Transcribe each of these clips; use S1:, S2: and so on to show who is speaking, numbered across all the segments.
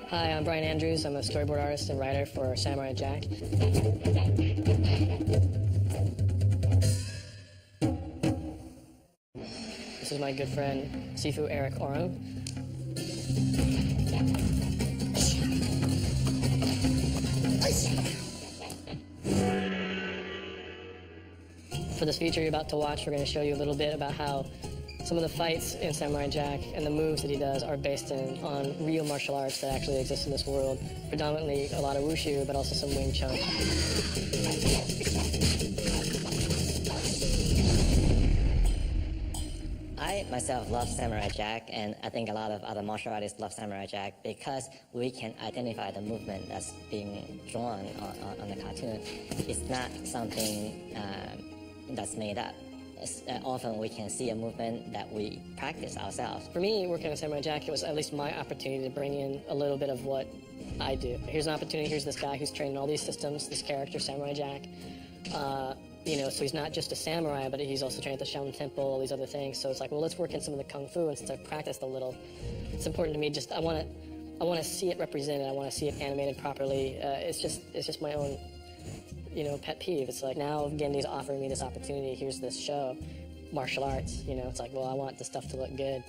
S1: Hi, I'm Brian Andrews. I'm a storyboard artist and writer for Samurai Jack. This is my good friend, Sifu Eric Orang. For this feature you're about to watch, we're going to show you a little bit about how some of the fights in Samurai Jack and the moves that he does are based on real martial arts that actually exist in this world. Predominantly a lot of wushu, but also some Wing Chun.
S2: I myself love Samurai Jack, and I think a lot of other martial artists love Samurai Jack because we can identify the movement that's being drawn on the cartoon. It's not something that's made up. Often we can see a movement that we practice ourselves.
S1: For me, working on Samurai Jack, it was at least my opportunity to bring in a little bit of what I do. Here's an opportunity, here's this guy who's trained in all these systems, this character, Samurai Jack. So he's not just a samurai, but he's also trained at the Shaolin Temple, all these other things. So it's like, well, let's work in some of the Kung Fu, and since I've practiced a little, it's important to me, I want to see it represented, I want to see it animated properly. It's just my own pet peeve. It's like, now again, he's offering me this opportunity. Here's this show, martial arts. It's like, well, I want the stuff to look good.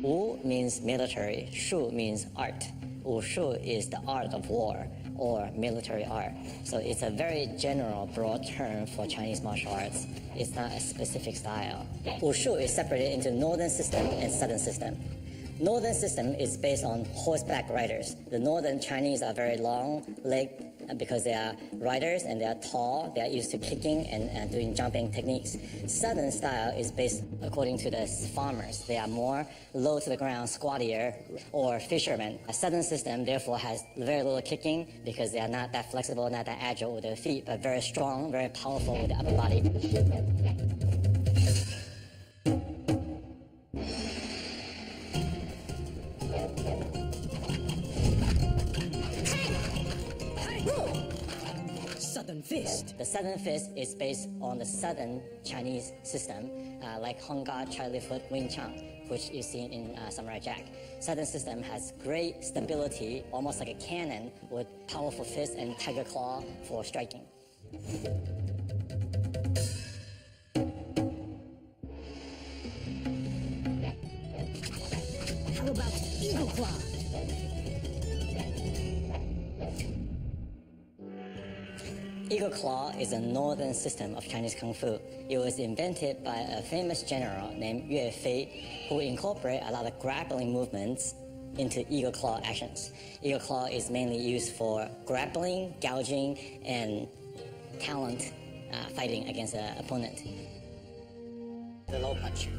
S2: Wu means military, Shu means art. Wushu is the art of war or military art. So it's a very general, broad term for Chinese martial arts. It's not a specific style. Wushu is separated into northern system and southern system. Northern system is based on horseback riders. The northern Chinese are very long-legged because they are riders and they are tall. They are used to kicking and doing jumping techniques. Southern style is based according to the farmers. They are more low to the ground, squattier, or fishermen. A southern system therefore has very little kicking because they are not that flexible, not that agile with their feet, but very strong, very powerful with the upper body.
S1: Southern Fist.
S2: The Southern Fist is based on the Southern Chinese system, like Hung Gar, Chai Li Foot, Wing Chun, which is seen in Samurai Jack. Southern system has great stability, almost like a cannon, with powerful fists and tiger claw for striking.
S1: How about Eagle Claw?
S2: Eagle Claw is a northern system of Chinese Kung Fu. It was invented by a famous general named Yue Fei, who incorporated a lot of grappling movements into Eagle Claw actions. Eagle Claw is mainly used for grappling, gouging, and talent fighting against an opponent. The low punch.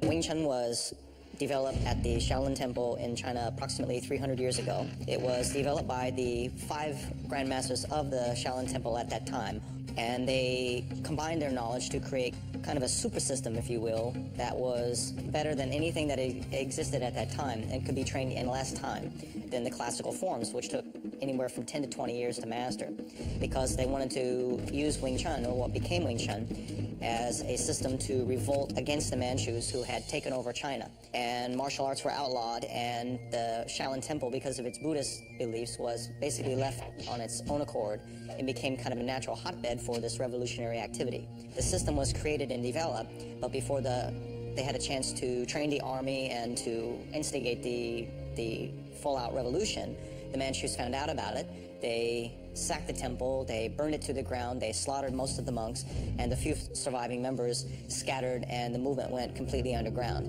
S3: Wing Chun was developed at the Shaolin Temple in China approximately 300 years ago. It was developed by the 5 grandmasters of the Shaolin Temple at that time, and they combined their knowledge to create kind of a super system, if you will, that was better than anything that existed at that time and could be trained in less time than the classical forms, which took anywhere from 10 to 20 years to master, because they wanted to use Wing Chun, or what became Wing Chun, as a system to revolt against the Manchus who had taken over China. And martial arts were outlawed, and the Shaolin Temple, because of its Buddhist beliefs, was basically left on its own accord and became kind of a natural hotbed for this revolutionary activity. The system was created and developed, but before they had a chance to train the army and to instigate the full-out revolution, the Manchus found out about it. They sacked the temple, they burned it to the ground, they slaughtered most of the monks, and the few surviving members scattered, and the movement went completely underground.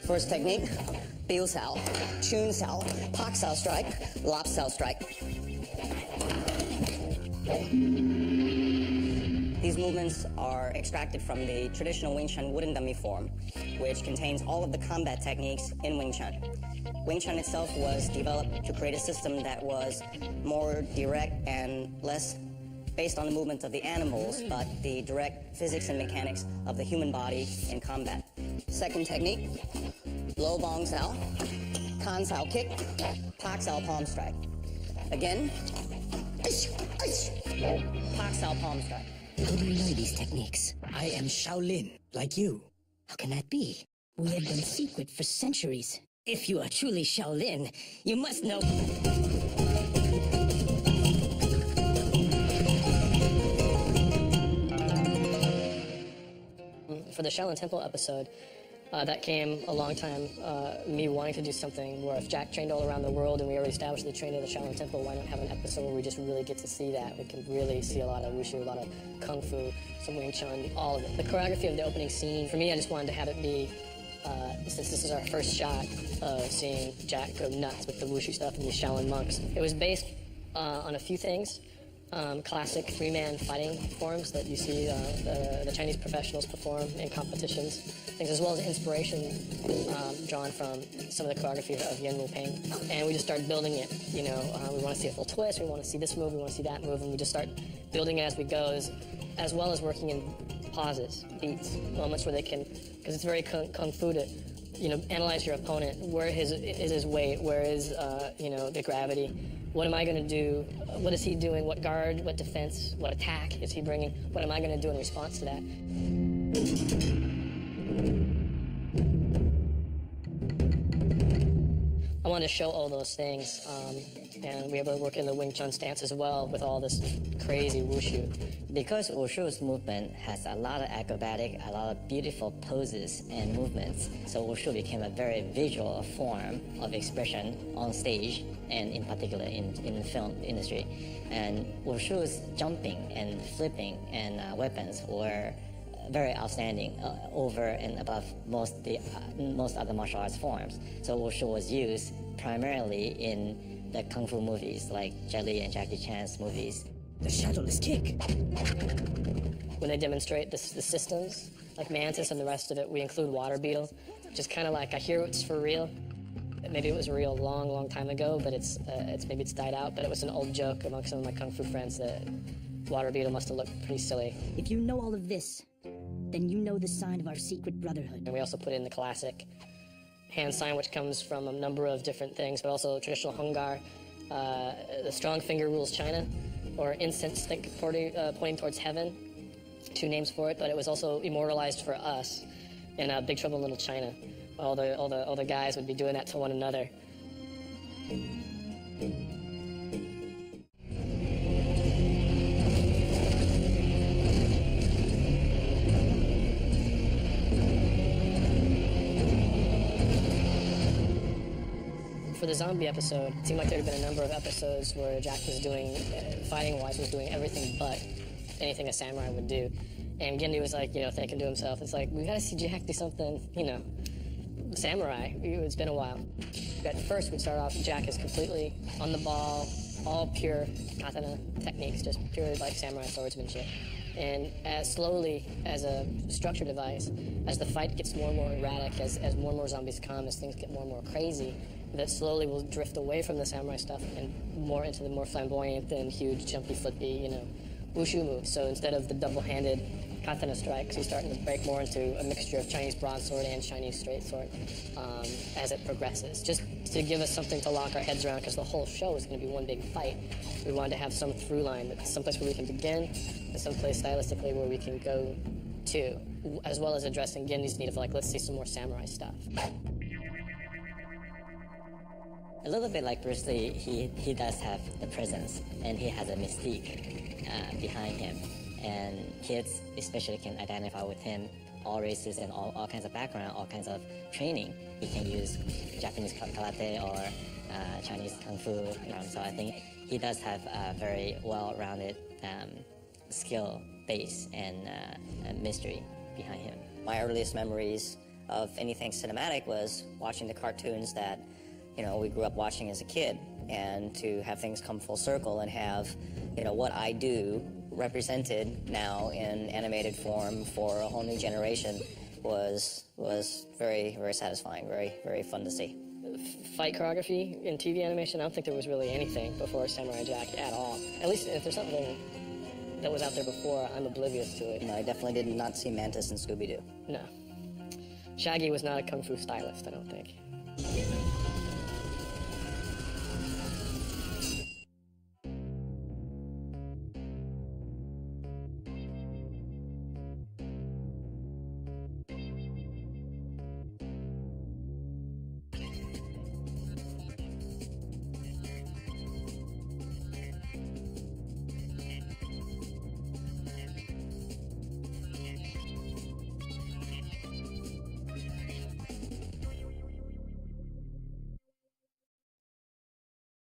S3: First technique, Biu Sao, Chun Sao, Pak Sao strike, Lop Sao strike. These Those movements are extracted from the traditional Wing Chun wooden dummy form, which contains all of the combat techniques in Wing Chun. Wing Chun itself was developed to create a system that was more direct and less based on the movements of the animals, but the direct physics and mechanics of the human body in combat. Second technique, Lo Bong Sao, Kan Sao kick, Pak Sao palm strike. Again, Pak Sao palm strike.
S4: How do you know these techniques? I am Shaolin, like you. How can that be? We have been secret for centuries. If you are truly Shaolin, you must know...
S1: For the Shaolin Temple episode, that came a long time, me wanting to do something where if Jack trained all around the world and we already established the training of the Shaolin Temple, why not have an episode where we just really get to see that? We can really see a lot of wushu, a lot of kung fu, some Wing Chun, all of it. The choreography of the opening scene, for me, I just wanted to have it be, since this is our first shot of seeing Jack go nuts with the wushu stuff and these Shaolin monks, it was based on a few things. Classic three-man fighting forms that you see the Chinese professionals perform in competitions, things as well as inspiration drawn from some of the choreography of Yuen Woo-ping. And we just started building it, you know, we want to see a full twist, we want to see this move, we want to see that move, and we just start building it as we go, as well as working in pauses, beats, moments where they can, because it's very kung fu to, you know, analyze your opponent, where is his weight, where is, you know, the gravity. What am I going to do? What is he doing? What guard? What defense? What attack is he bringing? What am I going to do in response to that? I wanted to show all those things, and we were able to work in the Wing Chun stance as well with all this crazy wushu.
S2: Because Wushu's movement has a lot of acrobatic, a lot of beautiful poses and movements, so Wushu became a very visual form of expression on stage, and in particular in the film industry. And Wushu's jumping and flipping and weapons were very outstanding, over and above most other martial arts forms. So Wushu was used primarily in the kung fu movies like Jet Li and Jackie Chan's movies.
S4: The shadowless kick.
S1: When they demonstrate the systems, like Mantis and the rest of it, we include Water Beetle, which is kind of like, I hear it's for real. Maybe it was real a long, long time ago, but maybe it's died out, but it was an old joke among some of my kung fu friends that Water Beetle must have looked pretty silly.
S4: If you know all of this, then you know the sign of our secret brotherhood.
S1: And we also put in the classic hand sign, which comes from a number of different things, but also traditional Hung Gar. The strong finger rules China, or incense stick pointing towards heaven. Two names for it, but it was also immortalized for us in Big Trouble in Little China. All the guys would be doing that to one another. For the zombie episode, it seemed like there had been a number of episodes where Jack was doing, fighting-wise, was doing everything but anything a samurai would do. And Gendy was like, you know, thinking to himself, it's like, we gotta see Jack do something, you know, samurai. It's been a while. At first, we'd start off, Jack is completely on the ball, all pure katana techniques, just pure like samurai swordsmanship. And as slowly, as a structure device, as the fight gets more and more erratic, as more and more zombies come, as things get more and more crazy, that slowly will drift away from the samurai stuff and more into the more flamboyant and huge, jumpy, flippy, you know, wushu moves. So instead of the double-handed katana strikes, he's starting to break more into a mixture of Chinese broadsword and Chinese straight sword as it progresses. Just to give us something to lock our heads around, because the whole show is going to be one big fight. We wanted to have some through line, someplace where we can begin, and someplace stylistically where we can go to, as well as addressing Gendy's need of, like, let's see some more samurai stuff.
S2: A little bit like Bruce Lee, he does have the presence, and he has a mystique behind him. And kids especially can identify with him, all races and all kinds of background, all kinds of training. He can use Japanese karate or Chinese kung fu. So I think he does have a very well-rounded skill base and mystery behind him.
S3: My earliest memories of anything cinematic was watching the cartoons that, you know, we grew up watching as a kid, and to have things come full circle and have, you know, what I do represented now in animated form for a whole new generation was very, very satisfying, very fun to see.
S1: Fight choreography in TV animation, I don't think there was really anything before Samurai Jack at all. At least if there's something that was out there before, I'm oblivious to it.
S3: No, I definitely did not see Mantis and Scooby-Doo.
S1: No. Shaggy was not a kung fu stylist, I don't think.